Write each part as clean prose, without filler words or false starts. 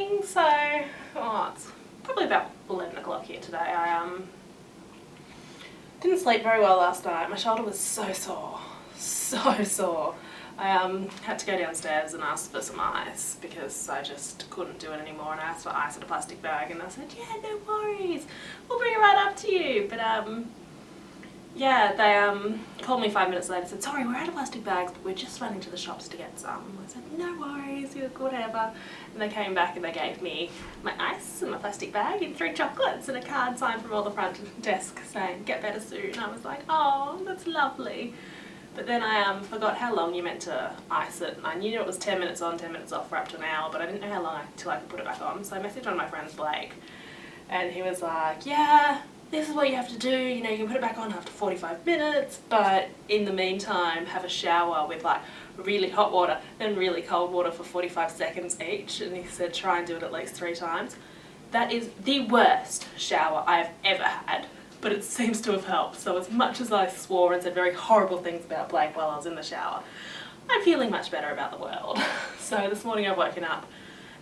morning. So, it's probably about 11 o'clock here today. I didn't sleep very well last night. My shoulder was so sore, so sore. I had to go downstairs and ask for some ice because I just couldn't do it anymore, and I asked for ice in a plastic bag and I said, yeah, no worries, we'll bring it right up to you. But yeah, they called me 5 minutes later and said, sorry, we're out of plastic bags, but we're just running to the shops to get some. I said, no worries, whatever. And they came back and they gave me my ice and my plastic bag and 3 chocolates and a card signed from all the front desk saying, get better soon. And I was like, oh, that's lovely. But then I forgot how long you meant to ice it. I knew it was 10 minutes on, 10 minutes off for up to an hour, but I didn't know how long until I could put it back on. So I messaged one of my friends, Blake, and he was like, yeah, this is what you have to do, you know, you can put it back on after 45 minutes, but in the meantime have a shower with like really hot water and really cold water for 45 seconds each. And he said try and do it at least 3 times. That is the worst shower I have ever had, but it seems to have helped. So as much as I swore and said very horrible things about Blake while I was in the shower, I'm feeling much better about the world. So this morning I've woken up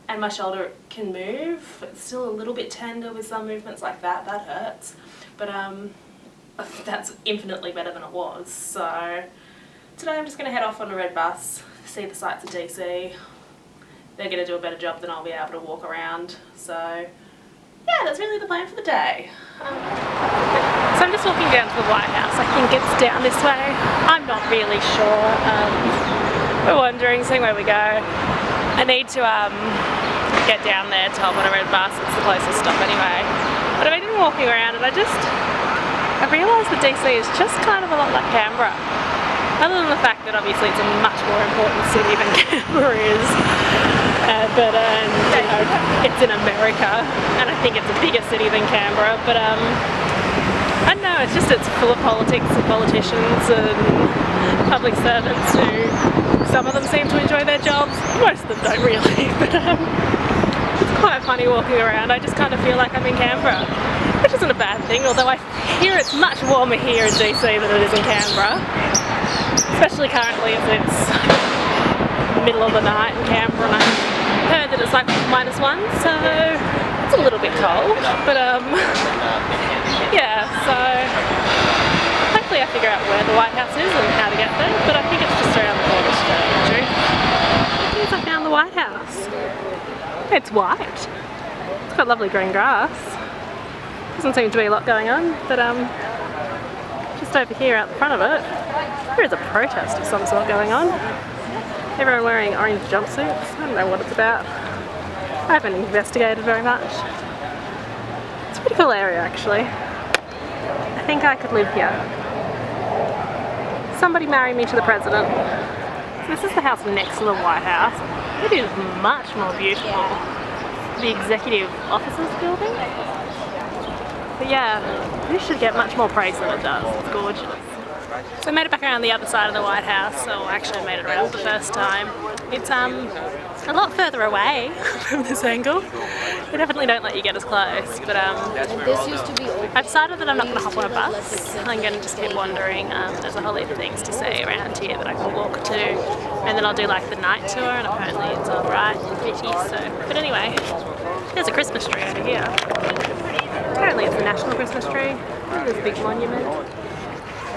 and my shoulder can move. It's still a little bit tender with some movements like that. That hurts. But that's infinitely better than it was. So today I'm just going to head off on a red bus, see the sights of DC. They're going to do a better job than I'll be able to walk around. So yeah, that's really the plan for the day. So I'm just walking down to the White House. I think it's down this way. I'm not really sure. We're wandering, seeing where we go. I need to get down there to hop on a red bus. It's the closest stop anyway. But I've been walking around and I realised that DC is just kind of a lot like Canberra. Other than the fact that obviously it's a much more important city than Canberra is. But you know, it's in America and I think it's a bigger city than Canberra. But I don't know, it's full of politics and politicians and public servants who, some of them seem to enjoy their jobs, most of them don't really, but it's quite funny walking around. I just kind of feel like I'm in Canberra, which isn't a bad thing, although I hear it's much warmer here in DC than it is in Canberra, especially currently as it's middle of the night in Canberra, and I heard that it's like -1, so it's a little bit cold, but yeah, so hopefully I figure out where the White House is and how to get there, but I think it's just around the corner to tell you. I think I found the White House. It's white. It's got lovely green grass. Doesn't seem to be a lot going on, but just over here out the front of it, there is a protest of some sort going on. Everyone wearing orange jumpsuits. I don't know what it's about. I haven't investigated very much. It's a pretty cool area actually. I think I could live here. Somebody marry me to the president. So this is the house next to the White House. It is much more beautiful. The Executive Offices building. But yeah, this should get much more praise than it does. It's gorgeous. So I made it back around the other side of the White House, so actually I made it around the first time. It's a lot further away from this angle. They definitely don't let you get as close, but This used to be open. I've decided that I'm not going to hop on a bus. I'm going to just keep wandering. There's a whole heap of things to see around here that I can walk to, and then I'll do like the night tour, and apparently it's alright and pretty, so. But anyway, there's a Christmas tree over here. Apparently it's the National Christmas tree. There's a big monument.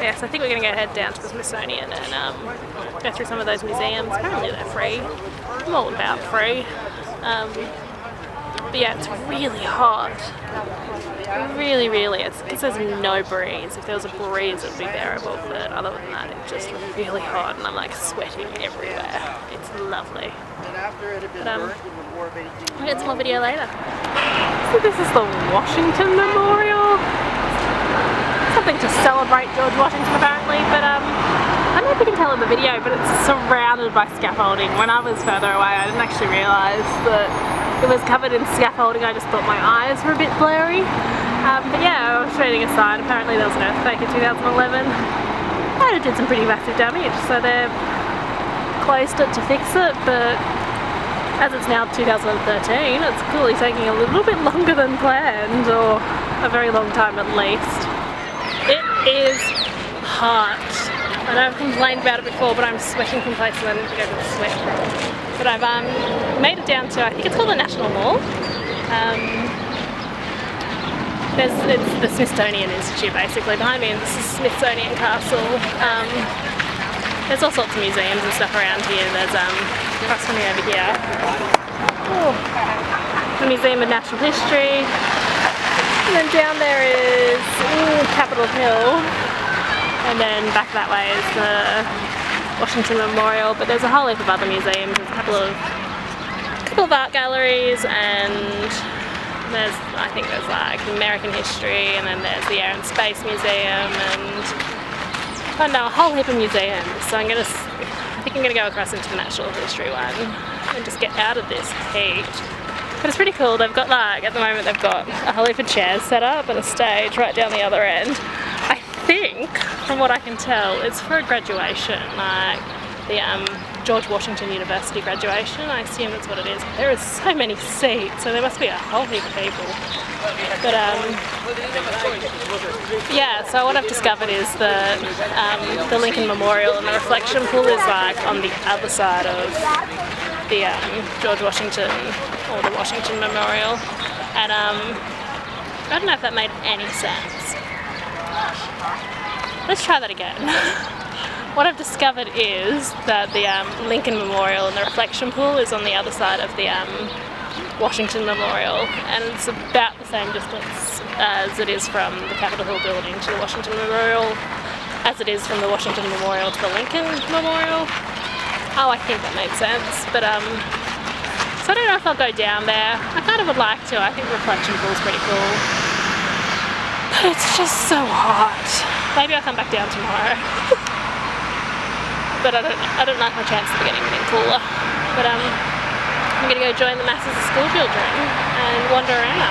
Yes, I think we're going to go head down to the Smithsonian and go through some of those museums. Apparently they're free. I'm all about free. But yeah, it's really hot. Really, it's because there's no breeze. If there was a breeze it would be bearable, but other than that it's just really hot and I'm like sweating everywhere. It's lovely. But I'll get some more video later. So this is the Washington Memorial. Something to celebrate George Washington apparently, but I don't know if you can tell in the video, but it's surrounded by scaffolding. When I was further away I didn't actually realise that it was covered in scaffolding. I just thought my eyes were a bit blurry. But yeah, I was reading a sign. Apparently there was an earthquake in 2011 and it did some pretty massive damage, so they've closed it to fix it, but as it's now 2013 it's clearly taking a little bit longer than planned, or a very long time at least. It is hot. I know I've complained about it before, but I'm sweating from places I didn't go to sweat from. But I've made it down to, I think it's called the National Mall. It's the Smithsonian Institute basically. Behind me is the Smithsonian Castle. There's all sorts of museums and stuff around here. There's across from me over here, the Museum of Natural History. And then down there is Capitol Hill. And then back that way is the Washington Memorial. But there's a whole heap of other museums. There's a couple of art galleries, and I think there's like American history, and then there's the Air and Space Museum, and I don't know, a whole heap of museums. So I think I'm gonna go across into the natural history one and just get out of this heat. But it's pretty cool. They've got like, at the moment they've got a whole heap of chairs set up and a stage right down the other end. I think, from what I can tell, it's for a graduation, like the George Washington University graduation. I assume that's what it is. There are so many seats, so there must be a whole heap of people. But yeah, so what I've discovered is that the Lincoln Memorial and the reflection pool is like on the other side of the George Washington, or the Washington Memorial. And I don't know if that made any sense. Let's try that again. What I've discovered is that the Lincoln Memorial and the reflection pool is on the other side of the Washington Memorial, and it's about the same distance as it is from the Capitol Hill building to the Washington Memorial, as it is from the Washington Memorial to the Lincoln Memorial. Oh, I think that makes sense. But so I don't know if I'll go down there. I kind of would like to. I think the reflection pool is pretty cool. But it's just so hot. Maybe I'll come back down tomorrow. But I don't like my chances of getting anything cooler. But I'm gonna go join the masses of school children and wander around.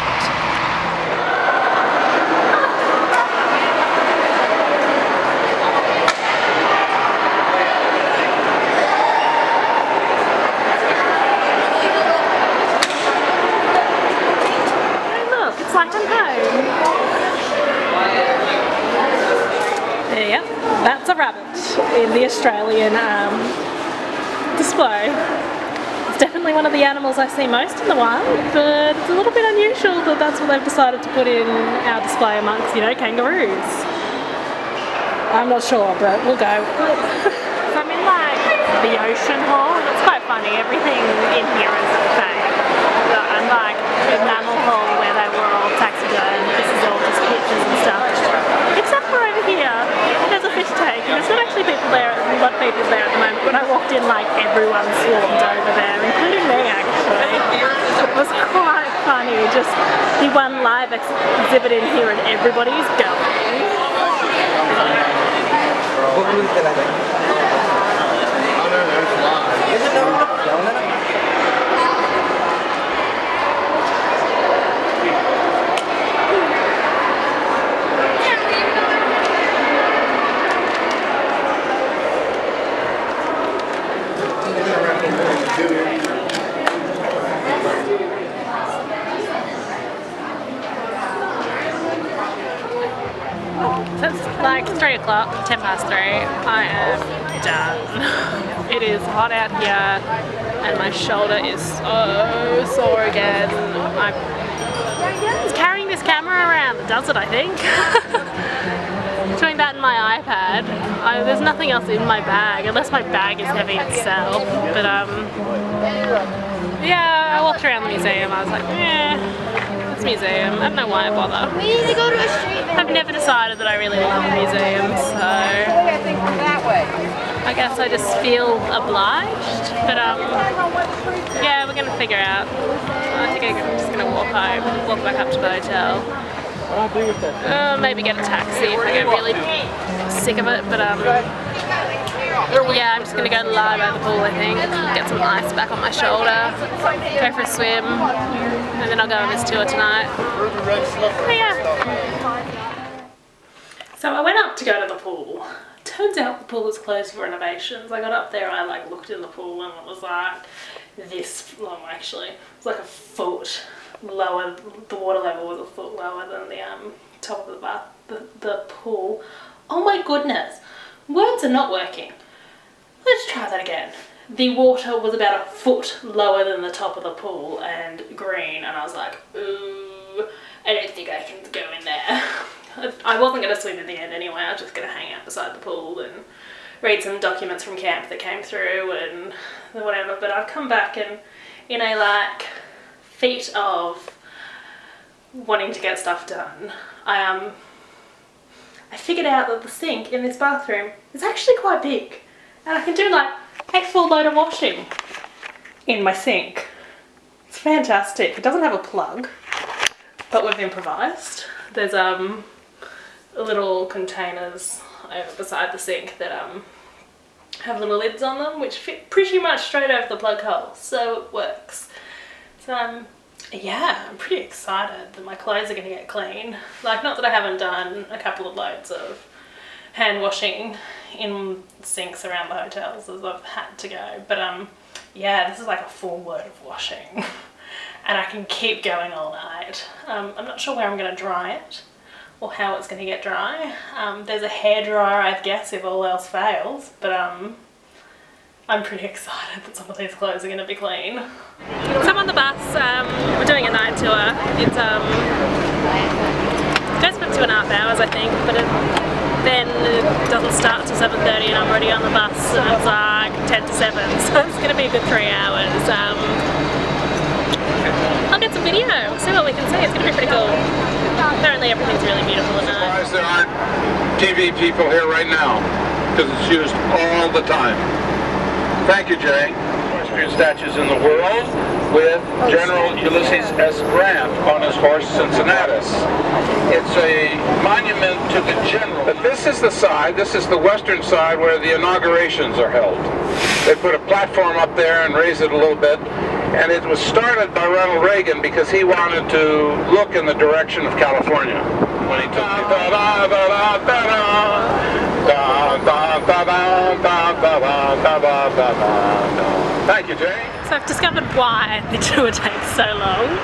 It's like I'm home. Yep, that's a rabbit in the Australian display. It's definitely one of the animals I see most in the wild, but it's a little bit unusual that that's what they've decided to put in our display amongst, you know, kangaroos. I'm not sure, but we'll go. So I'm in like the ocean hall, and it's quite funny. Everything in here is fake. Unlike the mammal hall where they were all taxidermed, this is all just pictures and stuff. Except for over here, there's a fish tank, and there's not actually people there, a lot of people there at the moment. When I walked in, like, everyone swarmed over there, including me actually. It was quite funny, just the one live exhibit in here and everybody's going. So it's like 3 o'clock, 10 past 3. I am done. It is hot out here and my shoulder is so sore again. I'm carrying this camera around that does it, I think. Doing that in my iPad. There's nothing else in my bag, unless my bag is heavy itself. But yeah, I walked around the museum. I was like, it's a museum. I don't know why I bother. We need to go to a street. I've never decided that I really love museums, so I think from that way. I guess I just feel obliged. But yeah, we're gonna figure out. I think I'm just gonna walk home, walk back up to the hotel. Maybe get a taxi if I get really sick of it. But yeah, I'm just gonna go lie by the pool, I think, get some ice back on my shoulder, go for a swim, and then I'll go on this tour tonight. But yeah. So I went up to go to the pool. Turns out the pool is closed for renovations. I got up there, I like looked in the pool and it was like this long actually. It was like a foot lower, the water level was a foot lower than the top of the bath, the pool. Oh my goodness, words are not working. Let's try that again. the water was about a foot lower than the top of the pool and green, and I was like, ooh, I don't think I can go in there. I wasn't going to swim in the end anyway. I was just going to hang out beside the pool and read some documents from camp that came through and whatever. But I've come back and in a like feat of wanting to get stuff done, I figured out that the sink in this bathroom is actually quite big, and I can do like a full load of washing in my sink. It's fantastic. It doesn't have a plug, but we've improvised. There's little containers over beside the sink that have little lids on them which fit pretty much straight over the plug hole, so it works. So yeah, I'm pretty excited that my clothes are going to get clean. Like, not that I haven't done a couple of loads of hand washing in sinks around the hotels as I've had to go, but yeah, this is like a full load of washing and I can keep going all night. I'm not sure where I'm going to dry it or how it's going to get dry. There's a hairdryer, I guess, if all else fails, but I'm pretty excited that some of these clothes are going to be clean. So I'm on the bus, we're doing a night tour. It goes for 2.5 hours, I think, but then it doesn't start till 7:30 and I'm already on the bus and it's like 10 to 7, so it's going to be a good 3 hours. I'll get some video, see what we can see. It's going to be pretty cool. Apparently everything's really beautiful at night. Surprised there aren't TV people here right now, because it's used all the time. Thank you, Jay. Equestrian statues in the world with General Ulysses S. Grant on his horse Cincinnatus. It's a monument to the general. But this is the side, this is the western side where the inaugurations are held. They put a platform up there and raise it a little bit. And it was started by Ronald Reagan because he wanted to look in the direction of California when he took Thank you, Jay. So I've discovered why the tour takes so long,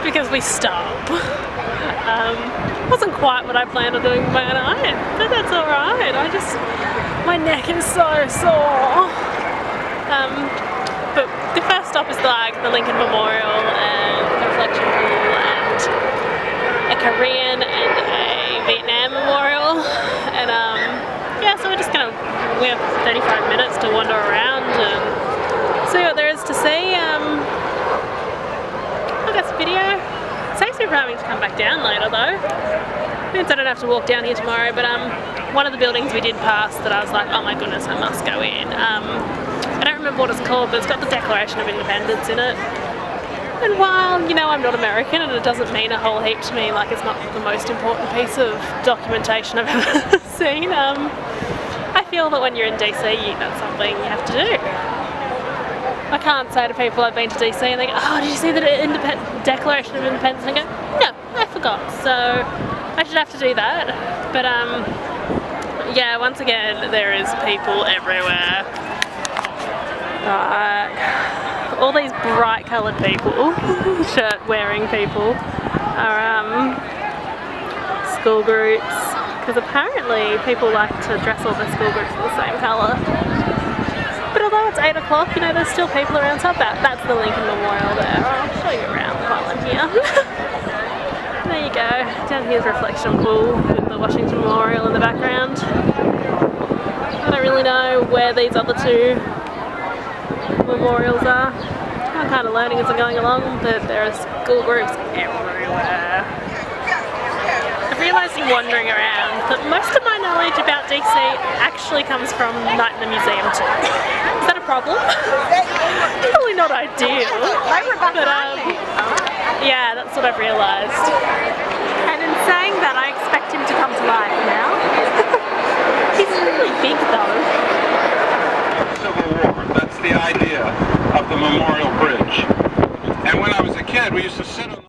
because we stop. Wasn't quite what I planned on doing by night, but that's alright. My neck is so sore. But the first stop is like the Lincoln Memorial and the Reflection Pool and a Korean and a Vietnam Memorial, and yeah, so we have 35 minutes to wander around and see what there is to see. I got some video. It saves me from having to come back down later though. Means I don't have to walk down here tomorrow, but one of the buildings we did pass that I was like, oh my goodness, I must go in. I don't remember what it's called, but it's got the Declaration of Independence in it. And while, you know, I'm not American and it doesn't mean a whole heap to me, like it's not the most important piece of documentation I've ever seen, I feel that when you're in DC, that's something you have to do. I can't say to people I've been to DC and they go, oh, did you see the Declaration of Independence? And I go, no, I forgot, so I should have to do that. But yeah, once again, there is people everywhere. All these bright coloured people, shirt wearing people, are school groups, because apparently people like to dress all their school groups in the same colour. But although it's 8 o'clock, you know, there's still people around, so that's the Lincoln Memorial there. I'll show you around while I'm here. There you go, down here's Reflection Pool with the Washington Memorial in the background. I don't really know where these other two memorials are. I'm kind of learning as I'm going along, but there are school groups everywhere. I've realised in wandering around that most of my knowledge about DC actually comes from Night in the Museum too. Is that a problem? Probably not ideal, but yeah, that's what I've realised. And in saying that, I expect him to come to life now. He's really big though. Civil War, that's the idea of the Memorial Bridge. And when I was a kid, we used to sit on